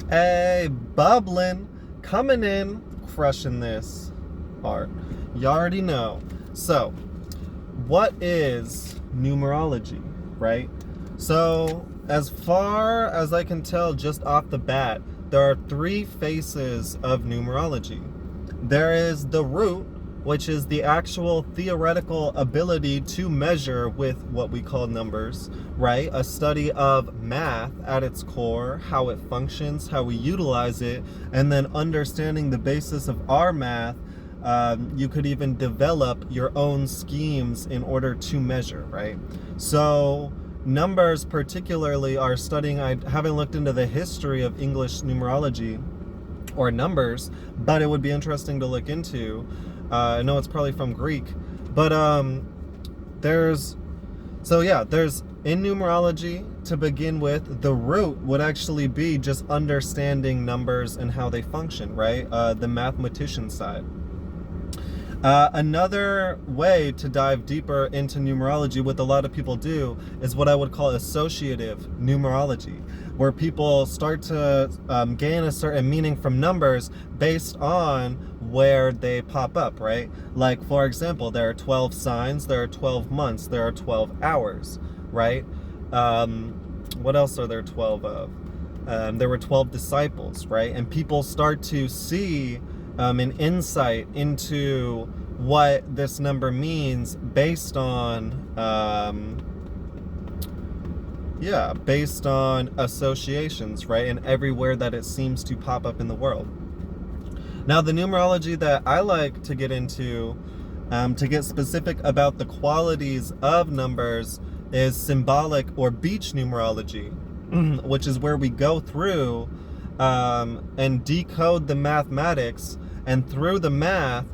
Hey, bubbling, coming in, crushing this art. You already know. So, what is numerology, right? So, as far as I can tell just off the bat, there are three faces of numerology. There is the root, which is the actual theoretical ability to measure with what we call numbers, right? A study of math at its core, how it functions, how we utilize it, and then understanding the basis of our math. You could even develop your own schemes in order to measure, right? So numbers particularly are studying, I haven't looked into the history of English numerology or numbers, but it would be interesting to look into. I know it's probably from Greek, but there's in numerology, to begin with, the root would actually be just understanding numbers and how they function, right? The mathematician side. Another way to dive deeper into numerology, what a lot of people do, is what I would call associative numerology, where people start to gain a certain meaning from numbers based on where they pop up, right? Like, for example, there are 12 signs, there are 12 months, there are 12 hours, right? What else are there 12 of? There were 12 disciples, right? And people start to see an insight into what this number means based on associations, right? And everywhere that it seems to pop up in the world. Now, the numerology that I like to get into, to get specific about the qualities of numbers, is symbolic or beach numerology, which is where we go through and decode the mathematics, and through the math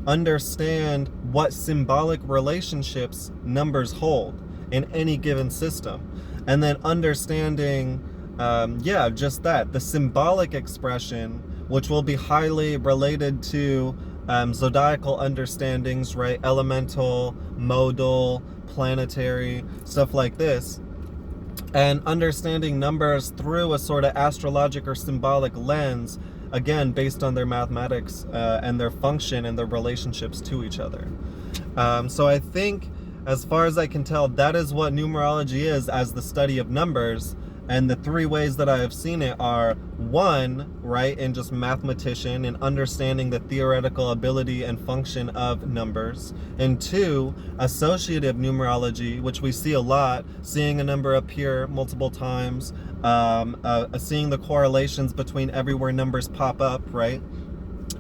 understand what symbolic relationships numbers hold in any given system, and then understanding just that, the symbolic expression, which will be highly related to zodiacal understandings, right? Elemental, modal, planetary, stuff like this. And understanding numbers through a sort of astrologic or symbolic lens, again, based on their mathematics and their function and their relationships to each other. So I think, as far as I can tell, that is what numerology is, as the study of numbers. And the three ways that I have seen it are: one, right, in just mathematician and understanding the theoretical ability and function of numbers; and two, associative numerology, which we see a lot, seeing a number appear multiple times, seeing the correlations between everywhere numbers pop up, right?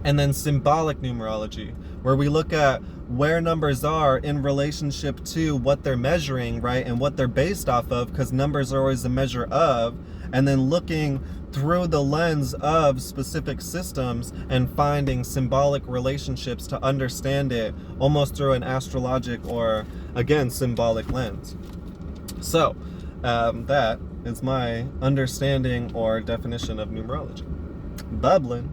And then symbolic numerology, where we look at where numbers are in relationship to what they're measuring, right? And what they're based off of, because numbers are always a measure of, and then looking through the lens of specific systems and finding symbolic relationships to understand it almost through an astrologic or, again, symbolic lens. So that is my understanding or definition of numerology. Bubbling.